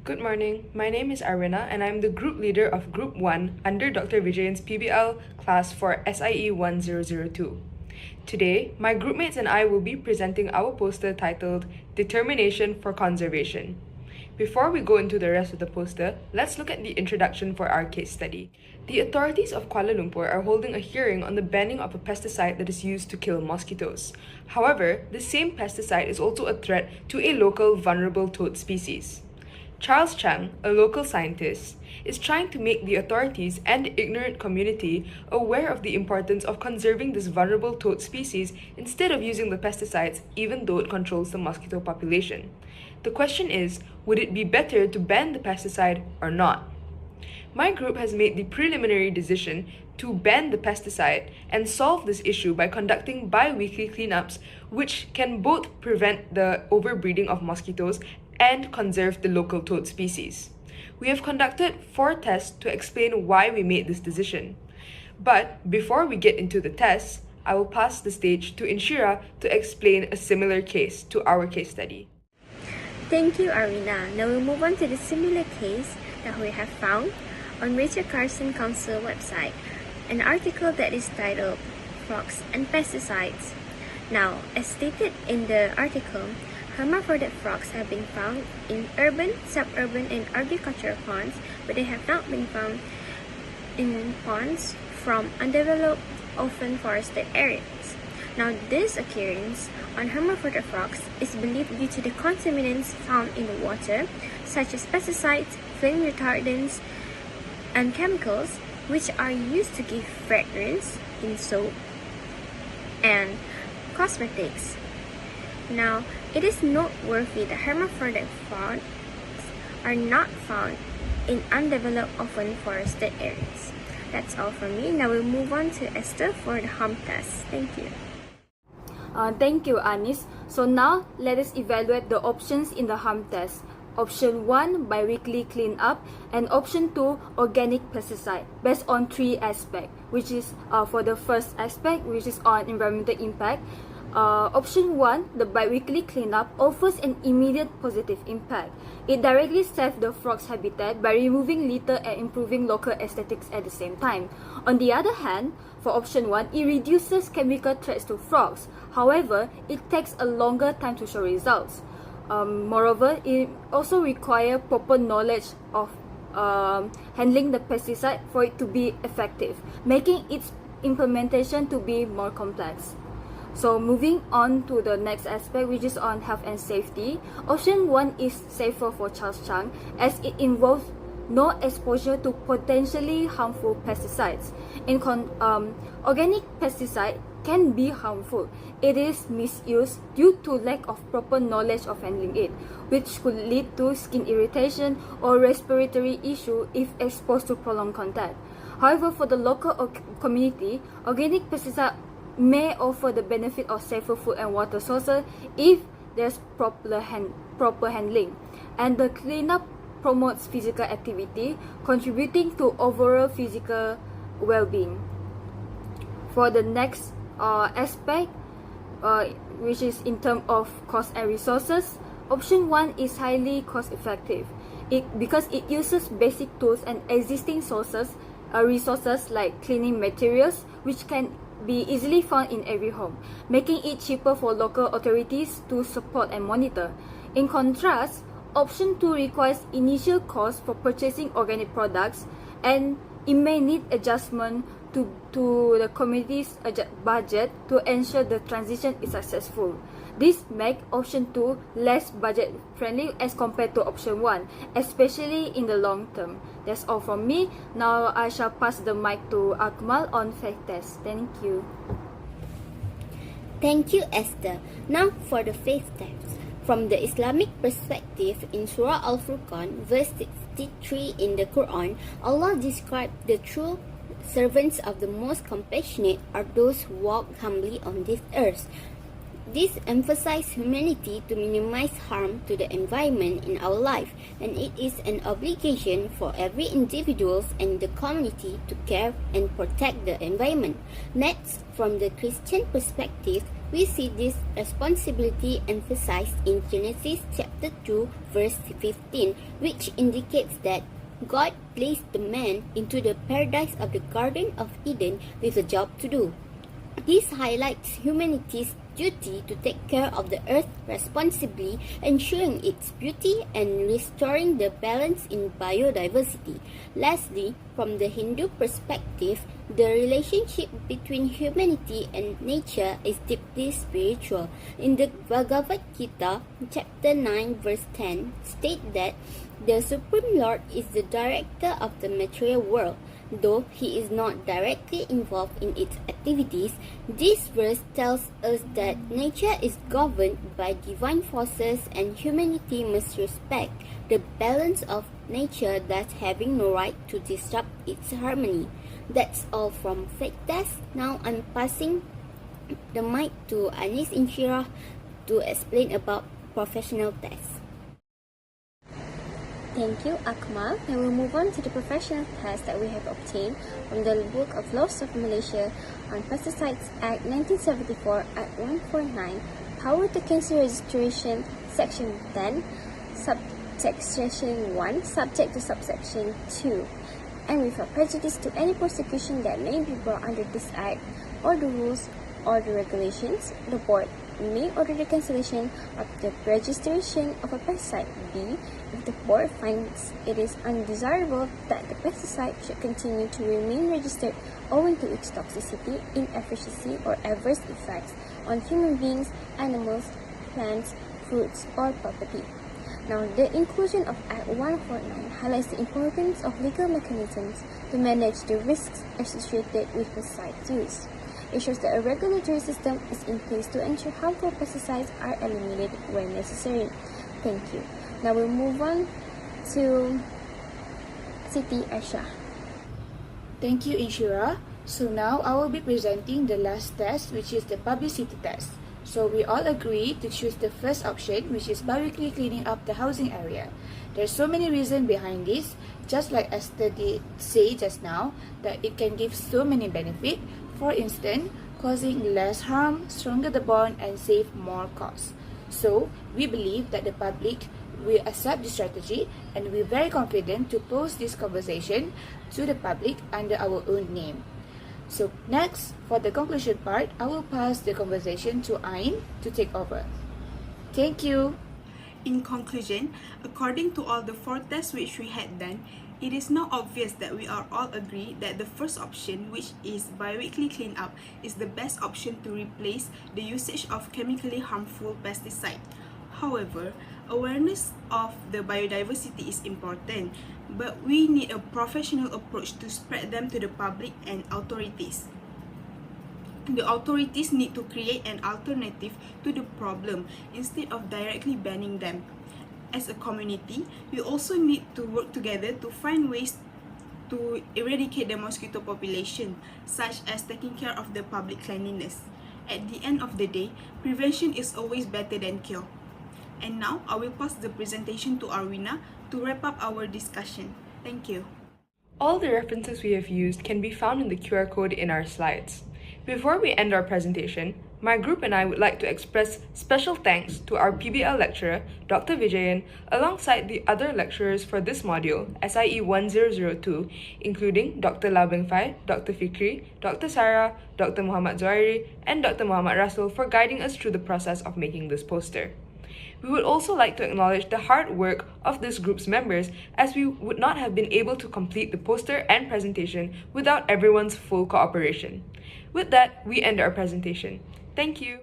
Good morning. My name is Arina and I'm the group leader of Group 1 under Dr. Vijayan's PBL class for SIE1002. Today, my groupmates and I will be presenting our poster titled Determination for Conservation. Before we go into the rest of the poster, let's look at the introduction for our case study. The authorities of Kuala Lumpur are holding a hearing on the banning of a pesticide that is used to kill mosquitoes. However, the same pesticide is also a threat to a local vulnerable toad species. Charles Chang, a local scientist, is trying to make the authorities and the ignorant community aware of the importance of conserving this vulnerable toad species instead of using the pesticides, even though it controls the mosquito population. The question is, would it be better to ban the pesticide or not? My group has made the preliminary decision to ban the pesticide and solve this issue by conducting bi-weekly cleanups, which can both prevent the overbreeding of mosquitoes and conserve the local toad species. We have conducted 4 tests to explain why we made this decision. But before we get into the tests, I will pass the stage to Inshira to explain a similar case to our case study. Thank you, Arina. Now we'll move on to the similar case that we have found on Richard Carson Council website, an article that is titled Frogs and Pesticides. Now, as stated in the article, hermaphrodite frogs have been found in urban, suburban, and agricultural ponds, but they have not been found in ponds from undeveloped, often forested areas. Now, this occurrence on hermaphrodite frogs is believed due to the contaminants found in the water, such as pesticides, flame retardants, and chemicals, which are used to give fragrance in soap and cosmetics. Now, it is noteworthy that hermaphrodite frogs are not found in undeveloped, often forested areas. That's all from me. Now we'll move on to Esther for the harm test. Thank you. Thank you, Anis. So now, let us evaluate the options in the harm test. Option 1, bi-weekly cleanup, and Option 2, organic pesticide, based on 3 aspects, which is for the first aspect, which is on environmental impact. Option 1, the bi-weekly cleanup, offers an immediate positive impact. It directly saves the frog's habitat by removing litter and improving local aesthetics at the same time. On the other hand, for Option 1, it reduces chemical threats to frogs. However, it takes a longer time to show results. Moreover, it also requires proper knowledge of handling the pesticide for it to be effective, making its implementation to be more complex. So moving on to the next aspect, which is on health and safety. Option 1 is safer for Charles Chang as it involves no exposure to potentially harmful pesticides. Organic pesticide can be harmful. It is misused due to lack of proper knowledge of handling it, which could lead to skin irritation or respiratory issue if exposed to prolonged contact. However, for the local community, organic pesticide may offer the benefit of safer food and water sources if there's proper handling. And the cleanup promotes physical activity, contributing to overall physical well-being. For the next aspect, which is in terms of cost and resources, Option 1 is highly cost-effective because it uses basic tools and existing resources like cleaning materials, which can be easily found in every home, making it cheaper for local authorities to support and monitor. In contrast, Option 2 requires initial costs for purchasing organic products, and it may need adjustment to the community's budget to ensure the transition is successful. This makes Option 2 less budget friendly as compared to Option 1, especially in the long term. That's all from me. Now I shall pass the mic to Akmal on faith test. Thank you. Thank you, Esther. Now for the faith test. From the Islamic perspective, in Surah Al-Furqan, verse 63 in the Quran, Allah described the true servants of the most compassionate are those who walk humbly on this earth. This emphasizes humanity to minimize harm to the environment in our life, and it is an obligation for every individual and the community to care and protect the environment. Next, from the Christian perspective, We see this responsibility emphasized in Genesis chapter 2 verse 15, which indicates that God placed the man into the paradise of the Garden of Eden with a job to do. This highlights humanity's duty to take care of the earth responsibly, ensuring its beauty and restoring the balance in biodiversity. Lastly, from the Hindu perspective, the relationship between humanity and nature is deeply spiritual. In the Bhagavad Gita, chapter 9, verse 10, state that the Supreme Lord is the director of the material world. Though he is not directly involved in its activities, this verse tells us that nature is governed by divine forces and humanity must respect the balance of nature, thus having no right to disrupt its harmony. That's all from Fake Test. Now I'm passing the mic to Anis Inshira to explain about professional tests. Thank you, Akmal. Now we'll move on to the professional test that we have obtained from the Book of Laws of Malaysia on Pesticides Act 1974 at 149, Power to Cancel Registration, Section 10, Subsection 1, subject to Subsection 2, and without prejudice to any prosecution that may be brought under this Act or the rules or the regulations, the Board may order the cancellation of the registration of a pesticide. B. If the Board finds it is undesirable that the pesticide should continue to remain registered owing to its toxicity, inefficiency, or adverse effects on human beings, animals, plants, fruits, or property. Now, the inclusion of Act 149 highlights the importance of legal mechanisms to manage the risks associated with pesticide use. It shows that a regulatory system is in place to ensure harmful pesticides are eliminated where necessary. Thank you. Now we'll move on to Siti Aisha. Thank you, Inshira. So now I will be presenting the last test, which is the publicity test. So we all agree to choose the first option, which is bi-weekly cleaning up the housing area. There's so many reasons behind this, just like Esther did say just now, that it can give so many benefits. For instance, causing less harm, stronger the bond, and save more costs. So we believe that the public will accept this strategy, and we're very confident to post this conversation to the public under our own name. So next, for the conclusion part, I will pass the conversation to Ain to take over. Thank you. In conclusion, according to all the 4 tests which we had done, it is now obvious that we are all agree that the first option, which is bi-weekly cleanup, is the best option to replace the usage of chemically harmful pesticide. However, awareness of the biodiversity is important, but we need a professional approach to spread them to the public and authorities. The authorities need to create an alternative to the problem instead of directly banning them. As a community, we also need to work together to find ways to eradicate the mosquito population, such as taking care of the public cleanliness. At the end of the day, prevention is always better than cure. And now, I will pass the presentation to Arwina to wrap up our discussion. Thank you. All the references we have used can be found in the QR code in our slides. Before we end our presentation, my group and I would like to express special thanks to our PBL lecturer, Dr. Vijayan, alongside the other lecturers for this module, SIE1002, including Dr. Lau Beng Fai, Dr. Fikri, Dr. Sarah, Dr. Muhammad Zuhairi, and Dr. Muhammad Rasul for guiding us through the process of making this poster. We would also like to acknowledge the hard work of this group's members, as we would not have been able to complete the poster and presentation without everyone's full cooperation. With that, we end our presentation. Thank you.